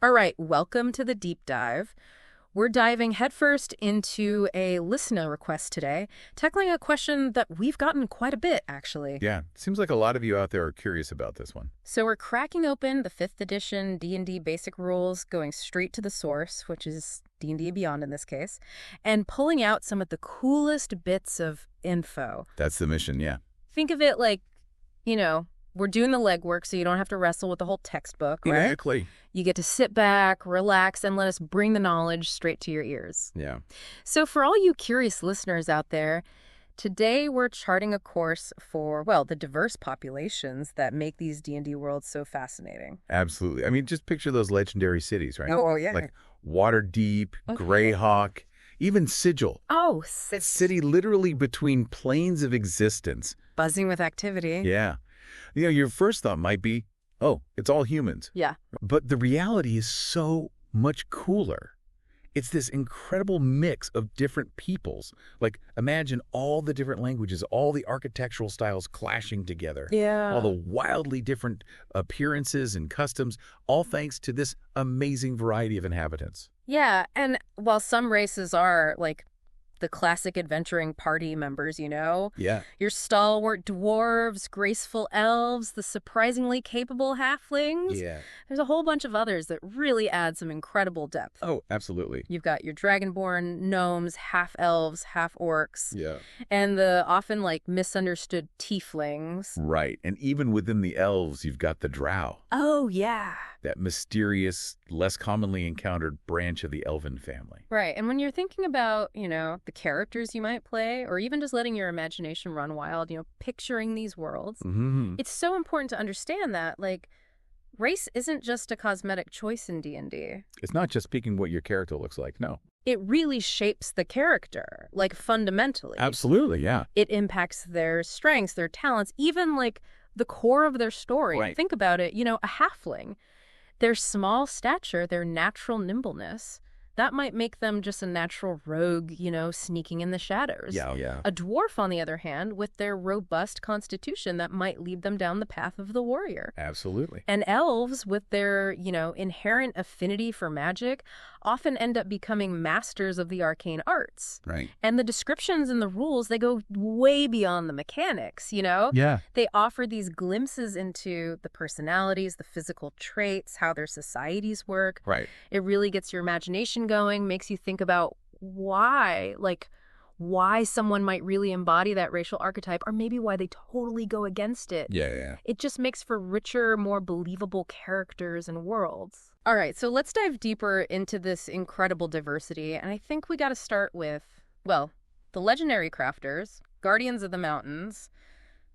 All right, welcome to the deep dive. We're diving headfirst into a listener request today, tackling a question that we've gotten quite a bit, actually. Yeah, seems like a lot of you out there are curious about this one. So we're cracking open the 5th edition D&D basic rules, going straight to the source, which is D&D Beyond in this case, and pulling out some of the coolest bits of info. That's the mission, yeah. Think of it like, we're doing the legwork so you don't have to wrestle with the whole textbook, right? Exactly. You get to sit back, relax, and let us bring the knowledge straight to your ears. Yeah. So for all you curious listeners out there, today we're charting a course for, well, the diverse populations that make these D&D worlds so fascinating. Absolutely. I mean, just picture those legendary cities, right? Oh, yeah. Like Waterdeep, Greyhawk, even Sigil. Oh, That city literally between planes of existence. buzzing with activity. Yeah. Your first thought might be, oh, it's all humans. Yeah. But the reality is so much cooler. It's this incredible mix of different peoples. Like, imagine all the different languages, all the architectural styles clashing together. Yeah. All the wildly different appearances and customs, all thanks to this amazing variety of inhabitants. Yeah, and while some races are, like, the classic adventuring party members, Yeah. your stalwart dwarves, graceful elves, the surprisingly capable halflings. Yeah. There's a whole bunch of others that really add some incredible depth. Oh, absolutely. You've got your dragonborn gnomes, half-elves, half-orcs, Yeah. and the often, misunderstood tieflings. Right. And even within the elves, you've got the drow, Oh, yeah. that mysterious, less commonly encountered branch of the elven family. Right, and when you're thinking about, the characters you might play, or even just letting your imagination run wild, picturing these worlds, Mm-hmm. it's so important to understand that, race isn't just a cosmetic choice in D&D. It's not just picking what your character looks like, no. It really shapes the character, fundamentally. Absolutely, yeah. It impacts their strengths, their talents, even, the core of their story. Right. Think about it, a halfling. Their small stature, their natural nimbleness, that might make them just a natural rogue, sneaking in the shadows. Yeah. A dwarf, on the other hand, with their robust constitution, that might lead them down the path of the warrior. Absolutely. And elves, with their, inherent affinity for magic, often end up becoming masters of the arcane arts. Right. And the descriptions and the rules, they go way beyond the mechanics, Yeah. They offer these glimpses into the personalities, the physical traits, how their societies work. Right. It really gets your imagination going, makes you think about why someone might really embody that racial archetype, or maybe why they totally go against it. Yeah. It just makes for richer, more believable characters and worlds. All right, so let's dive deeper into this incredible diversity, and I think we got to start with, well, the legendary crafters, guardians of the mountains,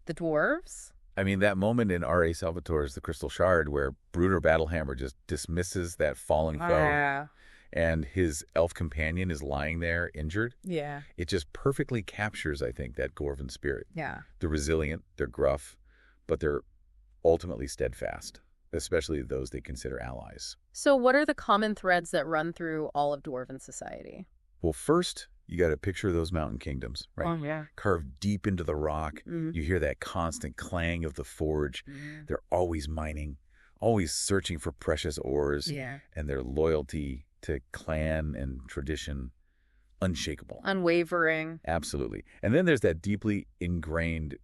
the dwarves. I mean, that moment in R.A. Salvatore's The Crystal Shard where Bruder Battlehammer just dismisses that fallen foe and his elf companion is lying there injured, Yeah. it just perfectly captures, I think, that Dwarven spirit. Yeah. They're resilient, they're gruff, but they're ultimately steadfast, especially those they consider allies. So what are the common threads that run through all of Dwarven society? Well, first, you got to picture those mountain kingdoms, right? Oh, yeah. Carved deep into the rock. Mhm. You hear that constant clang of the forge. They're always mining, always searching for precious ores, Yeah. and their loyalty to clan and tradition, unshakable. Unwavering. Absolutely. And then there's that deeply ingrained,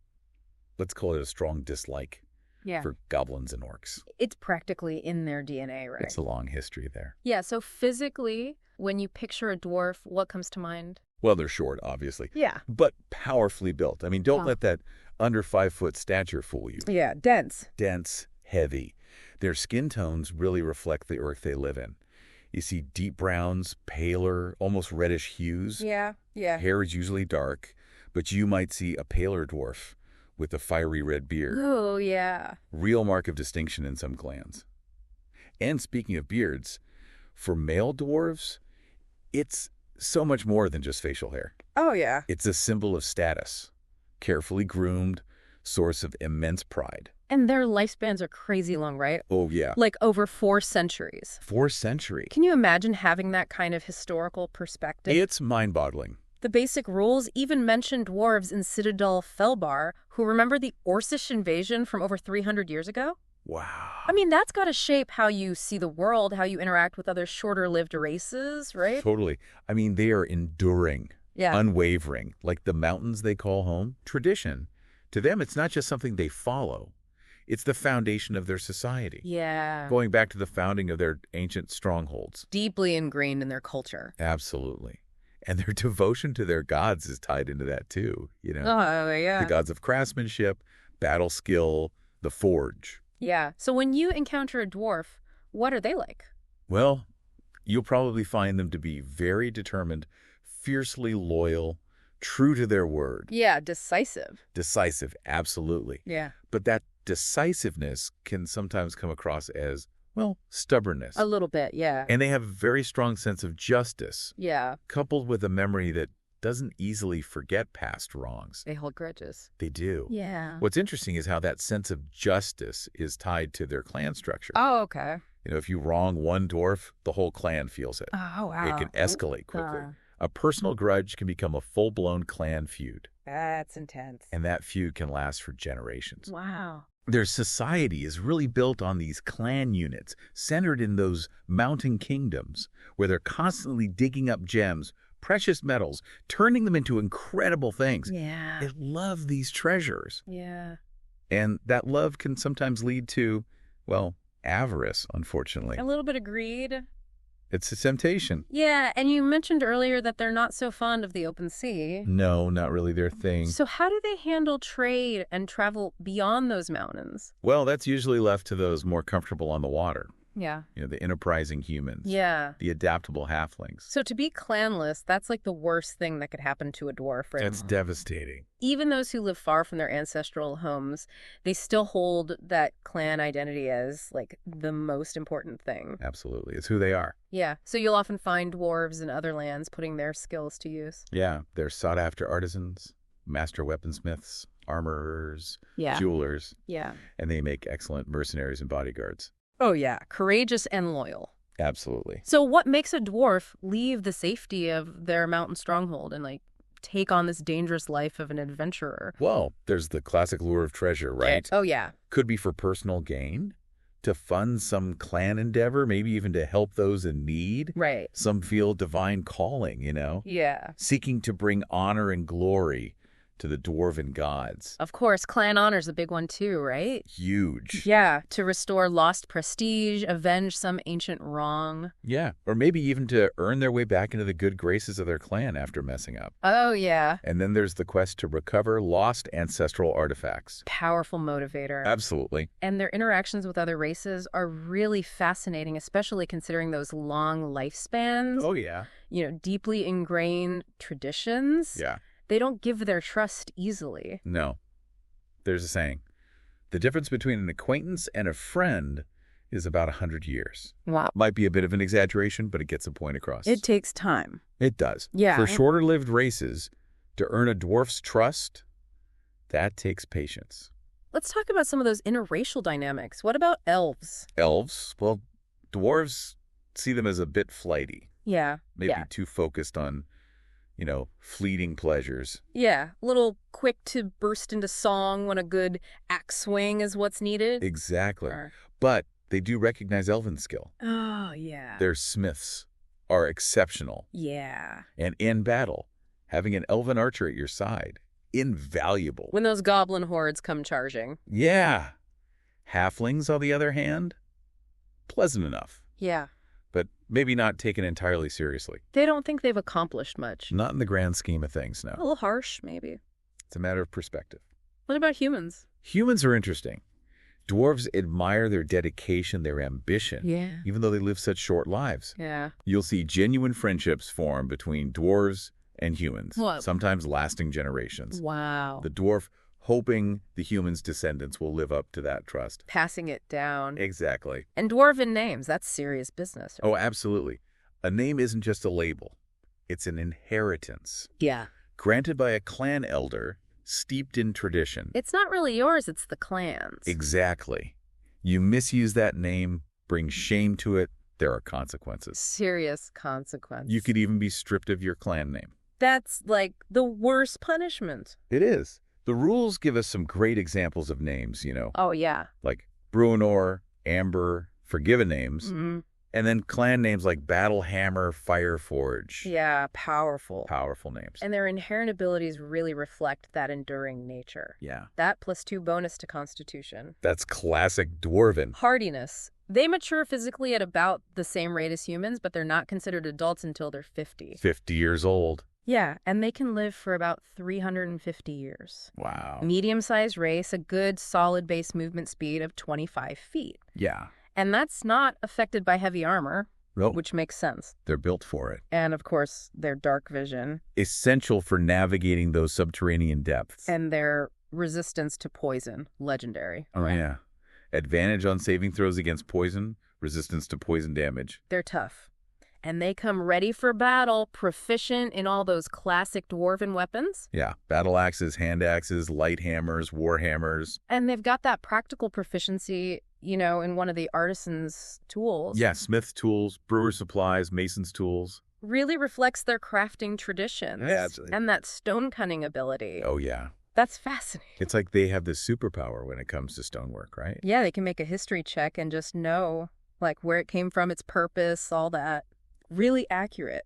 let's call it a strong dislike Yeah. for goblins and orcs. It's practically in their DNA, right? It's a long history there. Yeah, so physically, when you picture a dwarf, what comes to mind? Well, they're short, obviously, Yeah. but powerfully built. I mean, don't Oh. let that under 5-foot stature fool you. Yeah, dense. Dense, heavy. Their skin tones really reflect the earth they live in. You see deep browns, paler, almost reddish hues. Yeah. Hair is usually dark, but you might see a paler dwarf with a fiery red beard. Oh, yeah. Real mark of distinction in some clans. And speaking of beards, for male dwarves, it's so much more than just facial hair. Oh, yeah. It's a symbol of status, carefully groomed, source of immense pride. And their lifespans are crazy long, right? Oh, yeah. Over 4 centuries. 4 centuries. Can you imagine having that kind of historical perspective? It's mind-boggling. The basic rules even mention dwarves in Citadel Felbar who remember the Orcish invasion from over 300 years ago. Wow. I mean, that's got to shape how you see the world, how you interact with other shorter-lived races, right? Totally. I mean, they are enduring, Yeah. unwavering, like the mountains they call home. Tradition. To them, it's not just something they follow. It's the foundation of their society. Yeah. Going back to the founding of their ancient strongholds. Deeply ingrained in their culture. Absolutely. And their devotion to their gods is tied into that too, Oh, yeah. The gods of craftsmanship, battle skill, the forge. Yeah. So when you encounter a dwarf, what are they like? Well, you'll probably find them to be very determined, fiercely loyal, true to their word. Yeah, decisive. Decisive, absolutely. Yeah. But that decisiveness can sometimes come across as, well, stubbornness. A little bit, yeah. And they have a very strong sense of justice, Yeah. coupled with a memory that doesn't easily forget past wrongs. They hold grudges. They do. Yeah. What's interesting is how that sense of justice is tied to their clan structure. Oh, okay. If you wrong one dwarf, the whole clan feels it. Oh, wow. It can escalate quickly. A personal grudge can become a full-blown clan feud. That's intense. And that feud can last for generations. Wow. Their society is really built on these clan units, centered in those mountain kingdoms, where they're constantly digging up gems, precious metals, turning them into incredible things. Yeah. They love these treasures. Yeah. And that love can sometimes lead to, well, avarice, unfortunately. A little bit of greed. It's a temptation. Yeah, and you mentioned earlier that they're not so fond of the open sea. No, not really their thing. So how do they handle trade and travel beyond those mountains? Well, that's usually left to those more comfortable on the water. Yeah. The enterprising humans. Yeah. The adaptable halflings. So to be clanless, that's like the worst thing that could happen to a dwarf, right? That's devastating. Even those who live far from their ancestral homes, they still hold that clan identity as like the most important thing. Absolutely. It's who they are. Yeah. So you'll often find dwarves in other lands putting their skills to use. Yeah. They're sought-after artisans, master weaponsmiths, armorers, jewelers. Yeah. And they make excellent mercenaries and bodyguards. Oh, yeah. Courageous and loyal. Absolutely. So what makes a dwarf leave the safety of their mountain stronghold and, like, take on this dangerous life of an adventurer? Well, there's the classic lure of treasure, right? Oh, yeah. Could be for personal gain, to fund some clan endeavor, maybe even to help those in need. Right. Some feel divine calling, Yeah. Seeking to bring honor and glory to the dwarven gods. Of course, clan honor's a big one too, right? Huge. Yeah, to restore lost prestige, avenge some ancient wrong. Yeah, or maybe even to earn their way back into the good graces of their clan after messing up. Oh, yeah. And then there's the quest to recover lost ancestral artifacts. Powerful motivator. Absolutely. And their interactions with other races are really fascinating, especially considering those long lifespans. Oh, yeah. Deeply ingrained traditions. Yeah. They don't give their trust easily. No. There's a saying. The difference between an acquaintance and a friend is about 100 years. Wow. Might be a bit of an exaggeration, but it gets a point across. It takes time. It does. Yeah. For shorter-lived races, to earn a dwarf's trust, that takes patience. Let's talk about some of those interracial dynamics. What about elves? Elves, well, dwarves see them as a bit flighty. Yeah. Maybe too focused on, fleeting pleasures. Yeah, a little quick to burst into song when a good axe swing is what's needed. Exactly. But they do recognize elven skill. Oh, yeah. Their smiths are exceptional. Yeah. And in battle, having an elven archer at your side, invaluable. When those goblin hordes come charging. Yeah. Halflings, on the other hand, pleasant enough. Yeah. But maybe not taken entirely seriously. They don't think they've accomplished much. Not in the grand scheme of things, no. A little harsh, maybe. It's a matter of perspective. What about humans? Humans are interesting. Dwarves admire their dedication, their ambition, Yeah. even though they live such short lives. Yeah. You'll see genuine friendships form between dwarves and humans, What? sometimes lasting generations. Wow. The dwarf hoping the human's descendants will live up to that trust. Passing it down. Exactly. And dwarven names, that's serious business. Oh, absolutely. A name isn't just a label. It's an inheritance. Yeah. Granted by a clan elder, steeped in tradition. It's not really yours, it's the clan's. Exactly. You misuse that name, bring shame to it, there are consequences. Serious consequence. You could even be stripped of your clan name. That's like the worst punishment. It is. The rules give us some great examples of names, Oh, yeah. like Bruenor, Amber, Forgiven names. Mm-hmm. And then clan names like Battlehammer, Fireforge. Yeah, powerful. Powerful names. And their inherent abilities really reflect that enduring nature. Yeah. That +2 bonus to Constitution. That's classic Dwarven. Hardiness. They mature physically at about the same rate as humans, but they're not considered adults until they're 50. 50 years old. Yeah, and they can live for about 350 years. Wow. Medium-sized race, a good solid base movement speed of 25 feet. Yeah. And that's not affected by heavy armor, Nope. which makes sense. They're built for it. And, of course, their dark vision. Essential for navigating those subterranean depths. And their resistance to poison, legendary. Oh, yeah. Advantage on saving throws against poison, resistance to poison damage. They're tough. And they come ready for battle, proficient in all those classic dwarven weapons. Yeah. Battle axes, hand axes, light hammers, war hammers. And they've got that practical proficiency, in one of the artisan's tools. Yeah. Smith's tools, brewer supplies, mason's tools. Really reflects their crafting traditions. Yeah, absolutely. And that stone cutting ability. Oh, yeah. That's fascinating. It's like they have this superpower when it comes to stonework, right? Yeah, they can make a history check and just know, where it came from, its purpose, all that. Really accurate.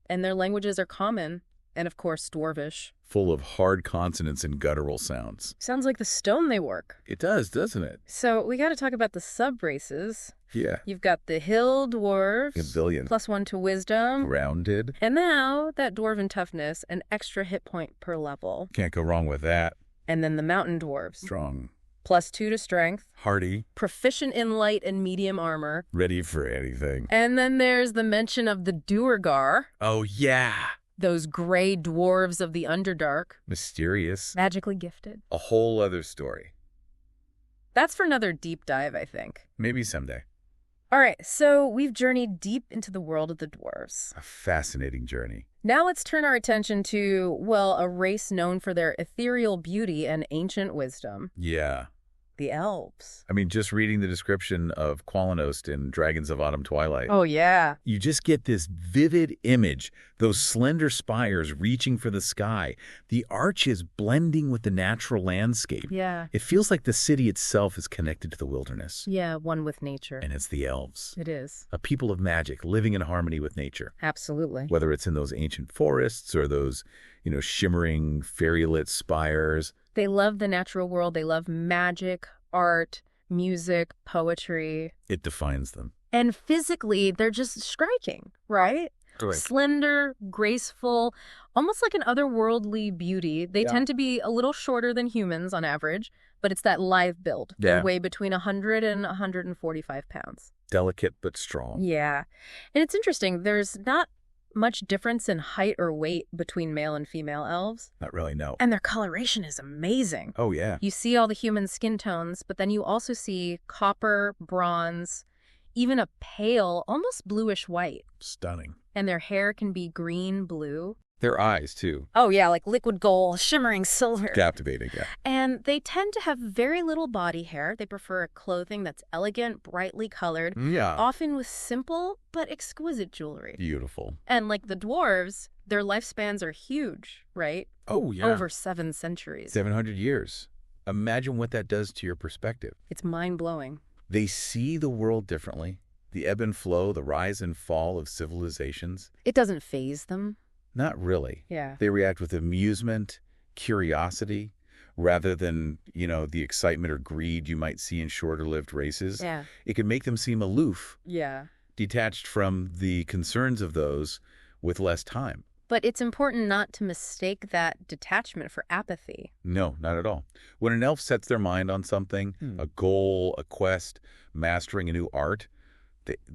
And their languages are common, and of course, Dwarvish. Full of hard consonants and guttural sounds. Sounds like the stone they work. It does, doesn't it? So we got to talk about the sub-races. Yeah. You've got the hill dwarves. A billion. +1 to wisdom. Rounded. And now, that dwarven toughness, an extra hit point per level. Can't go wrong with that. And then the mountain dwarves. Strong. +2 to strength. Hardy. Proficient in light and medium armor. Ready for anything. And then there's the mention of the Duergar. Oh, yeah. Those gray dwarves of the Underdark. Mysterious. Magically gifted. A whole other story. That's for another deep dive, I think. Maybe someday. All right, so we've journeyed deep into the world of the dwarves. A fascinating journey. Now let's turn our attention to, a race known for their ethereal beauty and ancient wisdom. Yeah. The elves. I mean, just reading the description of Qualinost in Dragons of Autumn Twilight. Oh, yeah. You just get this vivid image, those slender spires reaching for the sky, the arches blending with the natural landscape. Yeah. It feels like the city itself is connected to the wilderness. Yeah, one with nature. And it's the elves. It is. A people of magic living in harmony with nature. Absolutely. Whether it's in those ancient forests or those, shimmering fairy-lit spires. They love the natural world. They love magic, art, music, poetry. It defines them. And physically, they're just striking, right? Correct. Slender, graceful, almost like an otherworldly beauty. They tend to be a little shorter than humans on average, but it's that lithe build. Yeah. They weigh between 100 and 145 pounds. Delicate but strong. Yeah. And it's interesting. There's not much difference in height or weight between male and female elves. Not really, no. And their coloration is amazing. Oh, yeah. You see all the human skin tones, but then you also see copper, bronze, even a pale, almost bluish white. Stunning. And their hair can be green, blue. Their eyes, too. Oh, yeah, like liquid gold, shimmering silver. Captivating, yeah. And they tend to have very little body hair. They prefer clothing that's elegant, brightly colored, Yeah. often with simple but exquisite jewelry. Beautiful. And like the dwarves, their lifespans are huge, right? Oh, yeah. Over 7 centuries. 700 years. Imagine what that does to your perspective. It's mind-blowing. They see the world differently. The ebb and flow, the rise and fall of civilizations. It doesn't faze them. Not really. Yeah. They react with amusement, curiosity, rather than, the excitement or greed you might see in shorter-lived races. Yeah. It can make them seem aloof, Yeah. detached from the concerns of those with less time. But it's important not to mistake that detachment for apathy. No, not at all. When an elf sets their mind on something, a goal, a quest, mastering a new art,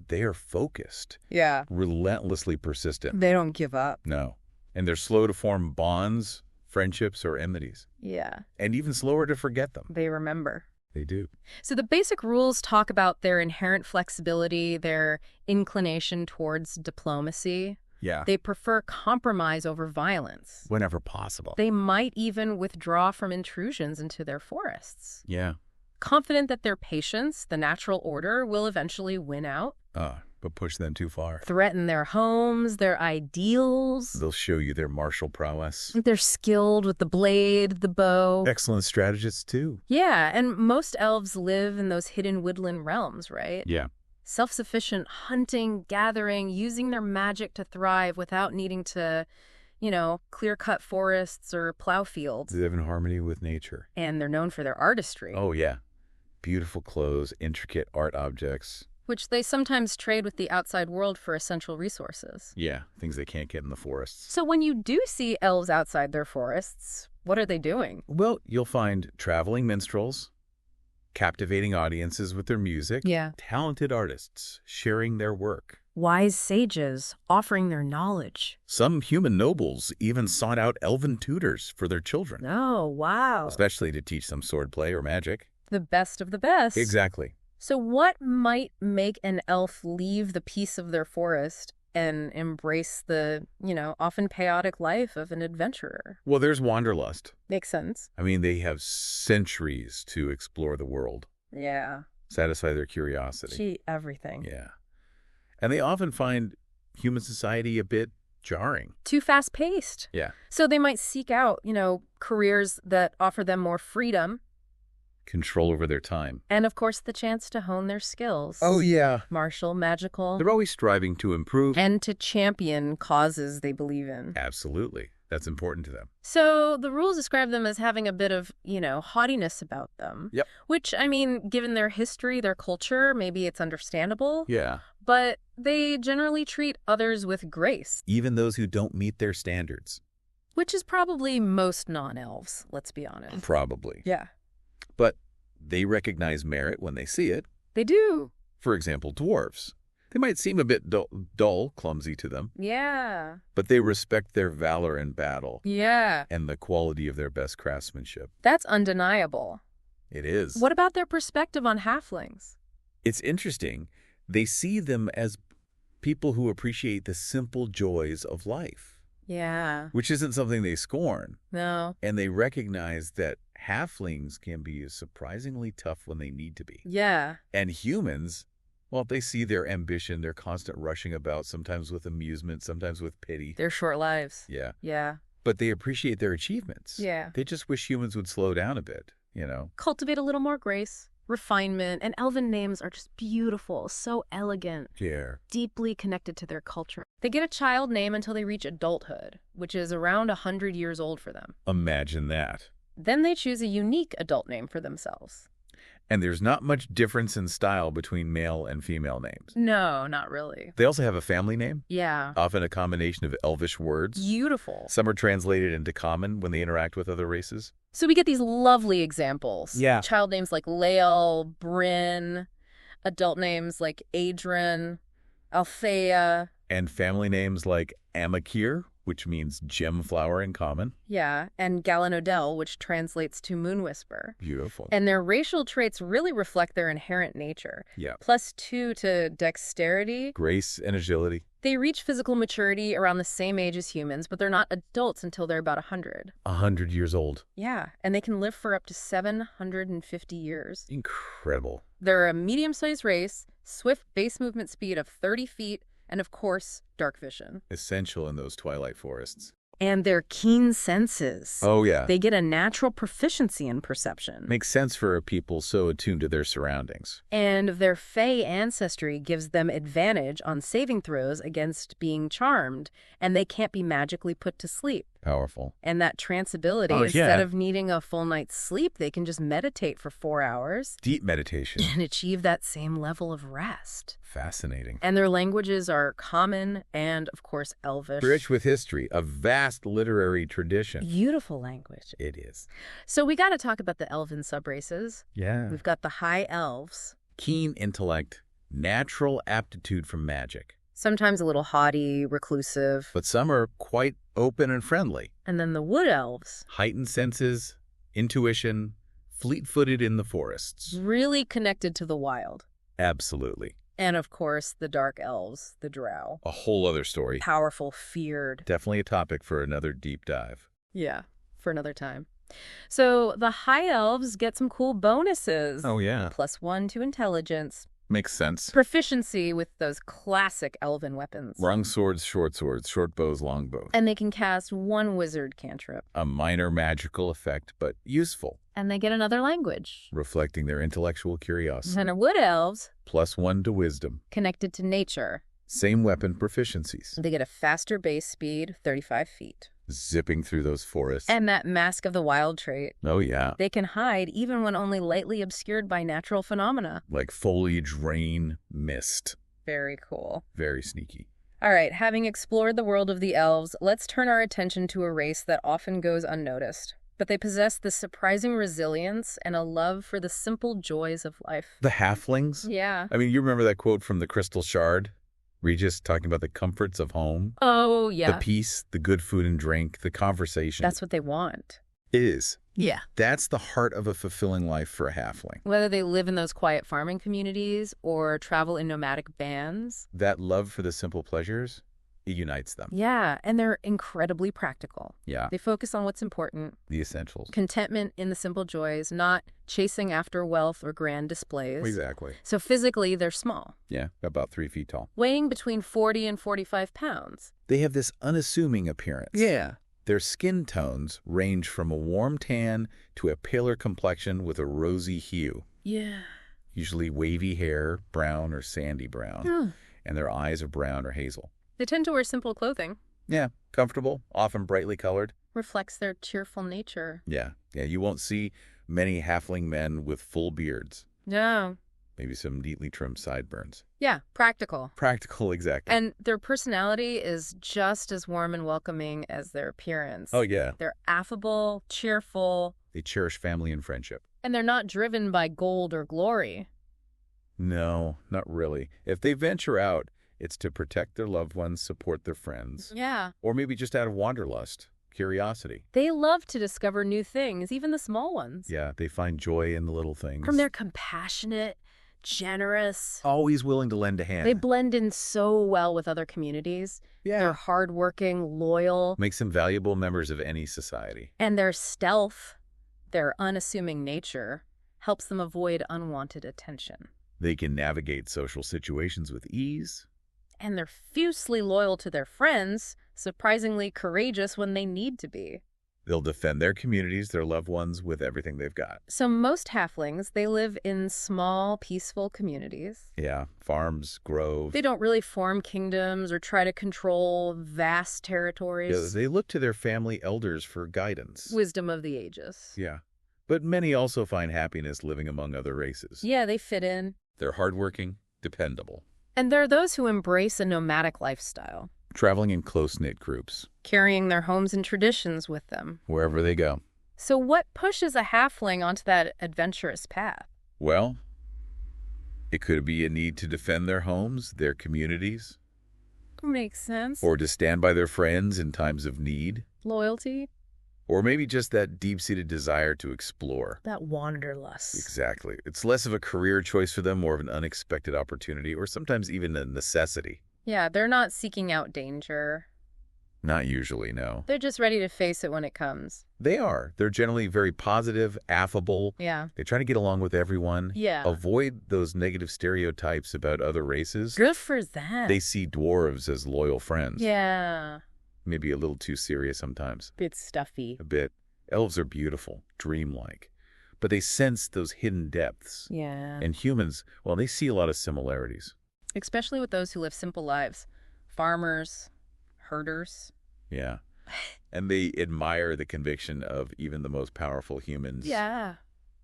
they are focused. Yeah. Relentlessly persistent. They don't give up. No. And they're slow to form bonds, friendships, or enmities. Yeah. And even slower to forget them. They remember. They do. So the basic rules talk about their inherent flexibility, their inclination towards diplomacy. Yeah. They prefer compromise over violence. Whenever possible. They might even withdraw from intrusions into their forests. Yeah. Confident that their patience, the natural order, will eventually win out. but push them too far. Threaten their homes, their ideals. They'll show you their martial prowess. They're skilled with the blade, the bow. Excellent strategists, too. Yeah, and most elves live in those hidden woodland realms, right? Yeah. Self-sufficient, hunting, gathering, using their magic to thrive without needing to, clear-cut forests or plow fields. They live in harmony with nature. And they're known for their artistry. Oh, yeah. Beautiful clothes, intricate art objects. Which they sometimes trade with the outside world for essential resources. Yeah, things they can't get in the forests. So when you do see elves outside their forests, what are they doing? Well, you'll find traveling minstrels, captivating audiences with their music, Yeah. talented artists sharing their work. Wise sages offering their knowledge. Some human nobles even sought out elven tutors for their children, Oh, wow. especially to teach them swordplay or magic. The best of the best. Exactly. So what might make an elf leave the peace of their forest and embrace the, often chaotic life of an adventurer? Well, there's wanderlust. Makes sense. I mean, they have centuries to explore the world, Yeah. satisfy their curiosity. Gee, everything. Yeah. And they often find human society a bit jarring. Too fast-paced. Yeah. So they might seek out, careers that offer them more freedom. Control over their time. And, of course, the chance to hone their skills. Oh, yeah. Martial, magical. They're always striving to improve. And to champion causes they believe in. Absolutely. That's important to them. So the rules describe them as having a bit of, haughtiness about them. Yep. Which, given their history, their culture, maybe it's understandable. Yeah. But they generally treat others with grace. Even those who don't meet their standards. Which is probably most non-elves, let's be honest. Probably. Yeah. But they recognize merit when they see it. They do. For example, dwarves. They might seem a bit dull, clumsy to them, Yeah. but they respect their valor in battle Yeah. and the quality of their best craftsmanship. That's undeniable. It is. What about their perspective on halflings? It's interesting. They see them as people who appreciate the simple joys of life, Yeah. which isn't something they scorn. No. And they recognize that halflings can be surprisingly tough when they need to be. Yeah. And humans, well, they see their ambition, their constant rushing about, sometimes with amusement, sometimes with pity. Their short lives. Yeah. Yeah. But they appreciate their achievements. Yeah. They just wish humans would slow down a bit, Cultivate a little more grace, refinement, and elven names are just beautiful, so elegant, Yeah. deeply connected to their culture. They get a child name until they reach adulthood, which is around 100 years old for them. Imagine that. Then they choose a unique adult name for themselves. And there's not much difference in style between male and female names. No, not really. They also have a family name, Yeah. often a combination of Elvish words. Beautiful. Some are translated into common when they interact with other races. So we get these lovely examples. Yeah. Child names like Lael, Bryn, adult names like Adrian, Althea. And family names like Amakir, which means gem flower in common. Yeah, and Galanodel, which translates to moon whisper. Beautiful. And their racial traits really reflect their inherent nature. Yeah. +2 to dexterity. Grace and agility. They reach physical maturity around the same age as humans, but they're not adults until they're about 100. 100 years old. Yeah, and they can live for up to 750 years. Incredible. They're a medium-sized race, swift base movement speed of 30 feet, and of course, dark vision. Essential in those twilight forests. And their keen senses. Oh, yeah. They get a natural proficiency in perception. Makes sense for a people so attuned to their surroundings. And their Fey ancestry gives them advantage on saving throws against being charmed, and they can't be magically put to sleep. Powerful. And that trance ability, Oh, yeah. instead of needing a full night's sleep, they can just meditate for 4 hours Deep meditation. and achieve that same level of rest. Fascinating. And their languages are common and, of course, Elvish. Rich with history, a vast literary tradition. Beautiful language. It is. So we got to talk about the elven subraces. Yeah. We've got the high elves. Keen intellect, natural aptitude for magic. Sometimes a little haughty, reclusive. But some are quite open and friendly. And then the wood elves. Heightened senses, intuition, fleet-footed in the forests. Really connected to the wild. Absolutely. And, of course, the dark elves, the drow. A whole other story. Powerful, feared. Definitely a topic for another deep dive. Yeah, for another time. So the high elves get some cool bonuses. Oh, yeah. +1 to intelligence, Makes sense. Proficiency with those classic elven weapons. Long swords, short bows, long bows. And they can cast one wizard cantrip. A minor magical effect, but useful. And they get another language. Reflecting their intellectual curiosity. And are wood elves. +1 to wisdom. Connected to nature. Same weapon proficiencies. They get a faster base speed, 35 feet. Zipping through those forests. And that Mask of the Wild trait. Oh, yeah. They can hide even when only lightly obscured by natural phenomena. Like foliage, rain, mist. Very cool. Very sneaky. All right, having explored the world of the elves, let's turn our attention to a race that often goes unnoticed. But they possess this surprising resilience and a love for the simple joys of life. The halflings? Yeah. I mean, you remember that quote from the Crystal Shard? Regis talking about the comforts of home? Oh, yeah. The peace, the good food and drink, the conversation. That's what they want. It is. Yeah. That's the heart of a fulfilling life for a halfling. Whether they live in those quiet farming communities or travel in nomadic bands. That love for the simple pleasures, it unites them. Yeah, and they're incredibly practical. Yeah. They focus on what's important. The essentials. Contentment in the simple joys, not chasing after wealth or grand displays. Exactly. So physically, they're small. Yeah, about 3 feet tall. Weighing between 40 and 45 pounds. They have this unassuming appearance. Yeah. Their skin tones range from a warm tan to a paler complexion with a rosy hue. Yeah. Usually wavy hair, brown or sandy brown, and their eyes are brown or hazel. They tend to wear simple clothing. Yeah, comfortable, often brightly colored. Reflects their cheerful nature. Yeah, you won't see many halfling men with full beards. No. Maybe some neatly trimmed sideburns. Yeah, practical. Practical, exactly. And their personality is just as warm and welcoming as their appearance. Oh, yeah. They're affable, cheerful. They cherish family and friendship. And they're not driven by gold or glory. No, not really. If they venture out, it's to protect their loved ones, support their friends. Yeah. Or maybe just out of wanderlust, curiosity. They love to discover new things, even the small ones. Yeah, they find joy in the little things. From their compassionate, generous. Always willing to lend a hand. They blend in so well with other communities. Yeah. They're hardworking, loyal. Makes them valuable members of any society. And their stealth, their unassuming nature, helps them avoid unwanted attention. They can navigate social situations with ease. And they're fiercely loyal to their friends, surprisingly courageous when they need to be. They'll defend their communities, their loved ones, with everything they've got. So most halflings, they live in small, peaceful communities. Yeah, farms, groves. They don't really form kingdoms or try to control vast territories. Yeah, they look to their family elders for guidance. Wisdom of the ages. Yeah. But many also find happiness living among other races. Yeah, they fit in. They're hardworking, dependable. And there are those who embrace a nomadic lifestyle. Traveling in close-knit groups. Carrying their homes and traditions with them. Wherever they go. So what pushes a halfling onto that adventurous path? Well, it could be a need to defend their homes, their communities. Makes sense. Or to stand by their friends in times of need. Loyalty. Or maybe just that deep-seated desire to explore. That wanderlust. Exactly. It's less of a career choice for them, more of an unexpected opportunity, or sometimes even a necessity. Yeah, they're not seeking out danger. Not usually, no. They're just ready to face it when it comes. They are. They're generally very positive, affable. Yeah. They try to get along with everyone. Yeah. Avoid those negative stereotypes about other races. Good for them. They see dwarves as loyal friends. Yeah. Maybe a little too serious sometimes. Bit stuffy. A bit. Elves are beautiful, dreamlike. But they sense those hidden depths. Yeah. And humans, well, they see a lot of similarities. Especially with those who live simple lives. Farmers, herders. Yeah. And they admire the conviction of even the most powerful humans. Yeah.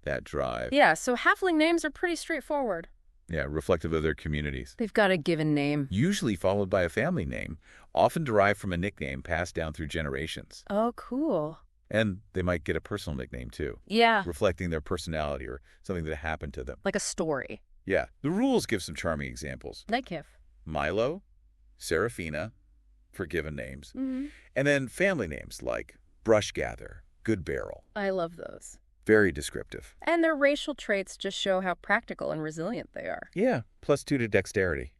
That drive. Yeah, so halfling names are pretty straightforward. Yeah, reflective of their communities. They've got a given name. Usually followed by a family name, often derived from a nickname passed down through generations. Oh, cool. And they might get a personal nickname, too. Yeah. Reflecting their personality or something that happened to them. Like a story. Yeah. The rules give some charming examples. Like Kif. Milo, Seraphina, for given names. Mm-hmm. And then family names like Brushgather, Good Barrel. I love those. Very descriptive. And their racial traits just show how practical and resilient they are. Yeah, +2 to dexterity.